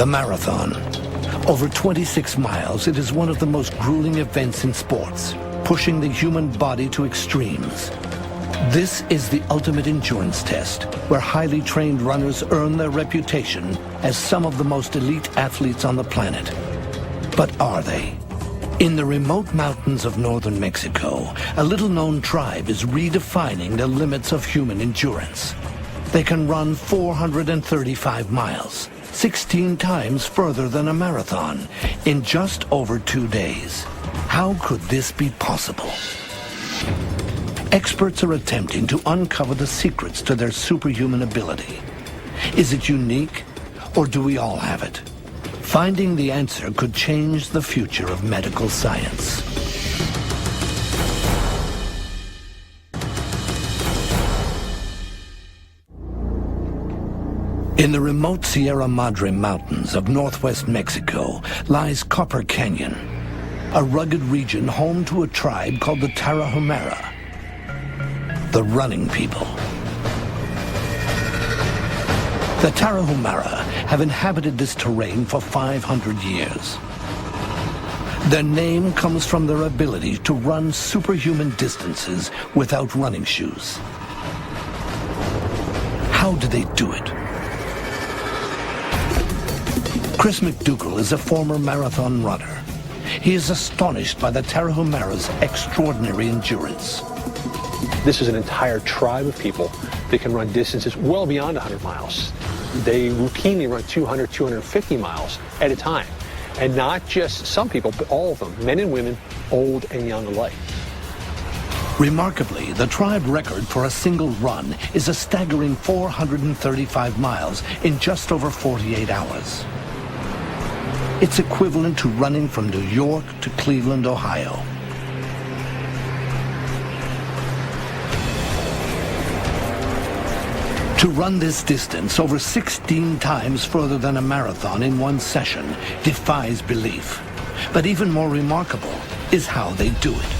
The marathon. Over 26 miles, it is one of the most grueling events in sports, pushing the human body to extremes. This is the ultimate endurance test, where highly trained runners earn their reputation as some of the most elite athletes on the planet. But are they? In the remote mountains of northern Mexico, a little-known tribe is redefining the limits of human endurance. They can run 435 miles, 16 times further than a marathon, in just over 2 days. How could this be possible? Experts are attempting to uncover the secrets to their superhuman ability. Is it unique, or do we all have it? Finding the answer could change the future of medical science. In the remote Sierra Madre Mountains of northwest Mexico lies Copper Canyon, a rugged region home to a tribe called the Tarahumara, the running people. The Tarahumara have inhabited this terrain for 500 years. Their name comes from their ability to run superhuman distances without running shoes. How do they do it? Chris McDougall is a former marathon runner. He is astonished by the Tarahumara's extraordinary endurance. This is an entire tribe of people that can run distances well beyond 100 miles. They routinely run 200, 250 miles at a time. And not just some people, but all of them, men and women, old and young alike. Remarkably, the tribe record for a single run is a staggering 435 miles in just over 48 hours. It's equivalent to running from New York to Cleveland, Ohio. To run this distance over 16 times further than a marathon in one session defies belief. But even more remarkable is how they do it.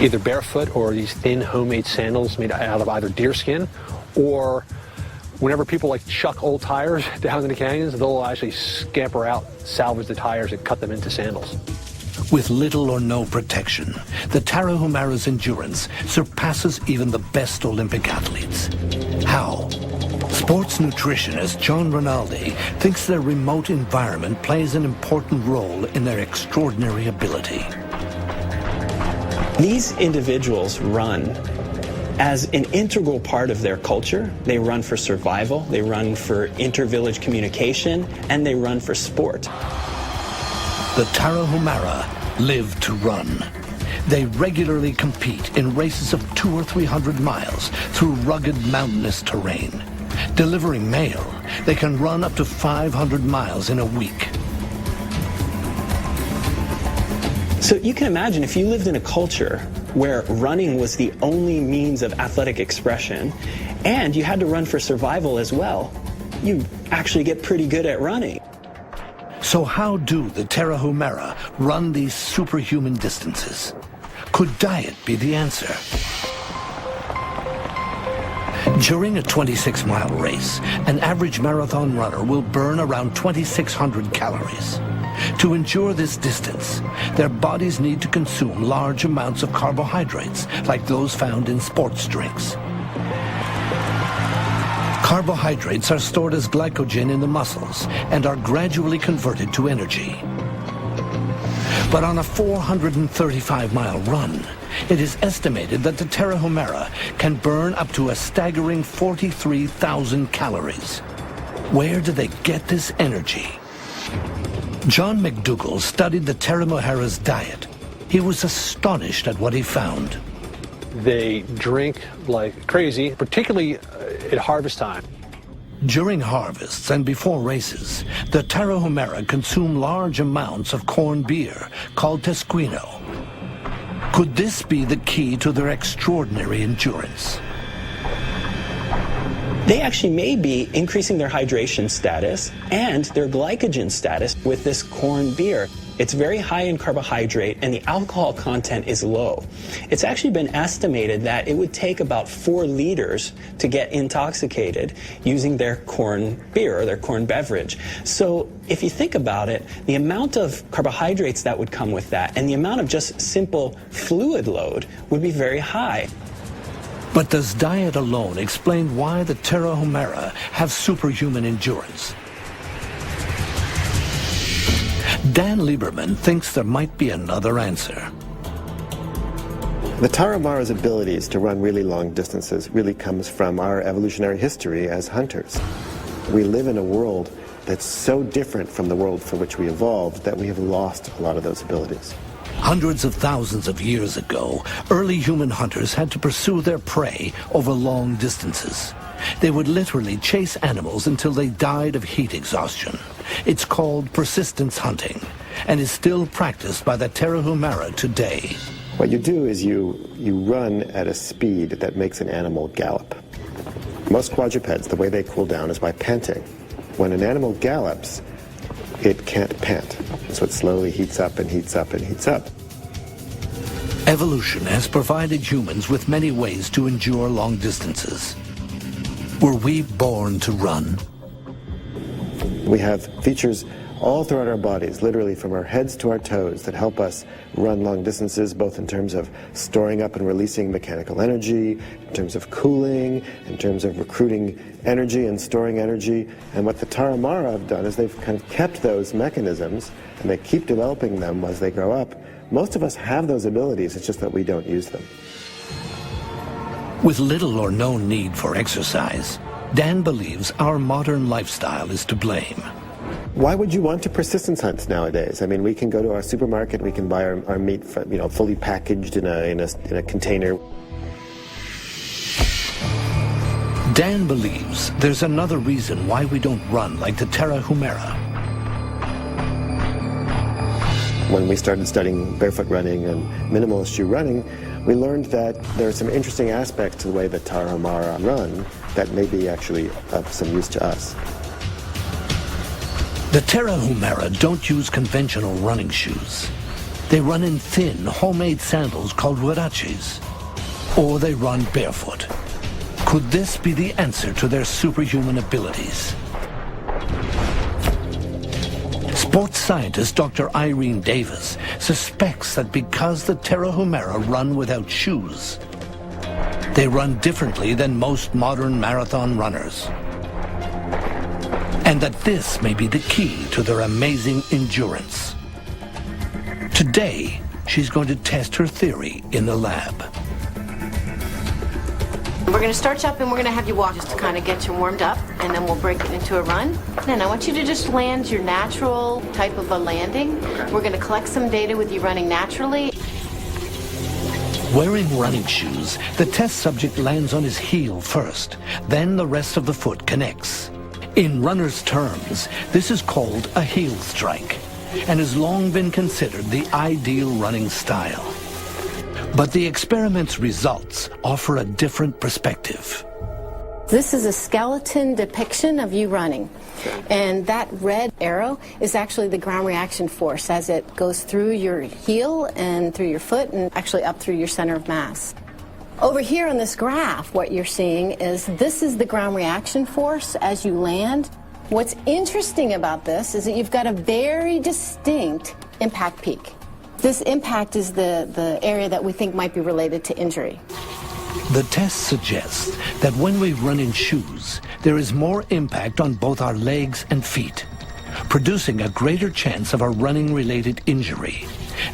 Either barefoot or these thin homemade sandals made out of either deerskin, or whenever people like chuck old tires down in the canyons, they'll actually scamper out, salvage the tires, and cut them into sandals. With little or no protection, the Tarahumara's endurance surpasses even the best Olympic athletes. How? Sports nutritionist John Rinaldi thinks their remote environment plays an important role in their extraordinary ability. These individuals run as an integral part of their culture. They run for survival, they run for inter-village communication, and they run for sport. The Tarahumara live to run. They regularly compete in races of 200 or 300 miles through rugged mountainous terrain. Delivering mail, they can run up to 500 miles in a week. So you can imagine if you lived in a culture where running was the only means of athletic expression, and you had to run for survival as well, you actually get pretty good at running. So how do the Tarahumara run these superhuman distances? Could diet be the answer? During a 26-mile race, an average marathon runner will burn around 2,600 calories. To endure this distance, their bodies need to consume large amounts of carbohydrates, like those found in sports drinks. Carbohydrates are stored as glycogen in the muscles and are gradually converted to energy. But on a 435-mile run, it is estimated that the Tarahumara can burn up to a staggering 43,000 calories. Where do they get this energy? John McDougall studied the Tarahumara's diet. He was astonished at what he found. They drink like crazy, particularly at harvest time. During harvests and before races, the Tarahumara consume large amounts of corned beer called tesquino. Could this be the key to their extraordinary endurance? They actually may be increasing their hydration status and their glycogen status with this corn beer. It's very high in carbohydrate, and the alcohol content is low. It's actually been estimated that it would take about 4 liters to get intoxicated using their corn beer or their corn beverage. So if you think about it, the amount of carbohydrates that would come with that and the amount of just simple fluid load would be very high. But does diet alone explain why the Tarahumara have superhuman endurance? Dan Lieberman thinks there might be another answer. The Tarahumara's abilities to run really long distances really comes from our evolutionary history as hunters. We live in a world that's so different from the world for which we evolved that we have lost a lot of those abilities. Hundreds of thousands of years ago, early human hunters had to pursue their prey over long distances. They would literally chase animals until they died of heat exhaustion. It's called persistence hunting and is still practiced by the Tarahumara today. What you do is you run at a speed that makes an animal gallop. Most quadrupeds, the way they cool down is by panting. When an animal gallops, it can't pant, so it slowly heats up and heats up and heats up. Evolution has provided humans with many ways to endure long distances. Were we born to run? We have features all throughout our bodies, literally from our heads to our toes, that help us run long distances, both in terms of storing up and releasing mechanical energy, in terms of cooling, in terms of recruiting energy and storing energy. And what the Tarahumara have done is they've kind of kept those mechanisms, and they keep developing them as they grow up. Most of us have those abilities, it's just that we don't use them. With little or no need for exercise, Dan believes our modern lifestyle is to blame. Why would you want to persistence hunt nowadays? I mean, we can go to our supermarket, we can buy our meat, fully packaged in a container. Dan believes there's another reason why we don't run like the Tarahumara. When we started studying barefoot running and minimalist shoe running, we learned that there are some interesting aspects to the way the Tarahumara run that may be actually of some use to us. The Tarahumara don't use conventional running shoes. They run in thin, homemade sandals called huaraches, or they run barefoot. Could this be the answer to their superhuman abilities? Sports scientist Dr. Irene Davis suspects that because the Tarahumara run without shoes, they run differently than most modern marathon runners, and that this may be the key to their amazing endurance. Today, she's going to test her theory in the lab. We're going to start you up and we're going to have you walk just to kind of get you warmed up, and then we'll break it into a run. Then I want you to just land your natural type of a landing. We're going to collect some data with you running naturally. Wearing running shoes, the test subject lands on his heel first, then the rest of the foot connects. In runners' terms, this is called a heel strike, and has long been considered the ideal running style. But the experiment's results offer a different perspective. This is a skeleton depiction of you running. And that red arrow is actually the ground reaction force as it goes through your heel and through your foot and actually up through your center of mass. Over here on this graph, what you're seeing is this is the ground reaction force as you land. What's interesting about this is that you've got a very distinct impact peak. This impact is the area that we think might be related to injury. The test suggests that when we run in shoes, there is more impact on both our legs and feet, producing a greater chance of a running-related injury,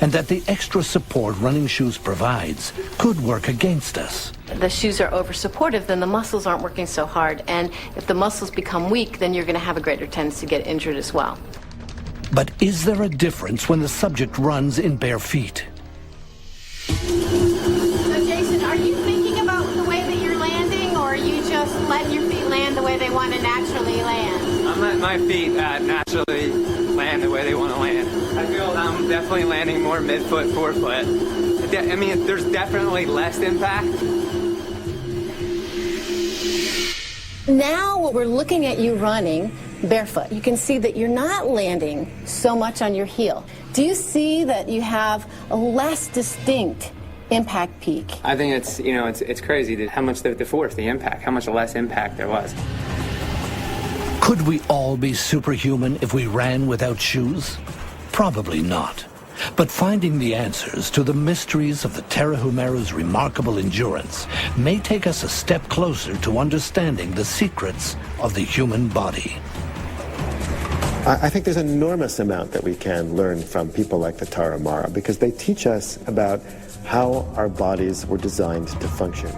and that the extra support running shoes provides could work against us. The shoes are over-supportive, then the muscles aren't working so hard, and if the muscles become weak, then you're going to have a greater tendency to get injured as well. But is there a difference when the subject runs in bare feet? So Jason, are you thinking about the way that you're landing, or are you just letting your feet land the way they want to naturally land? I'm letting my feet naturally land the way they want to land. I feel I'm definitely landing more mid-foot, forefoot. I mean, there's definitely less impact. Now what we're looking at you running, barefoot. You can see that you're not landing so much on your heel. Do you see that you have a less distinct impact peak? I think it's, you know, it's crazy how much the force, the impact, how much less impact there was. Could we all be superhuman if we ran without shoes? Probably not. But finding the answers to the mysteries of the Tarahumara's remarkable endurance may take us a step closer to understanding the secrets of the human body. I think there's an enormous amount that we can learn from people like the Tarahumara because they teach us about how our bodies were designed to function.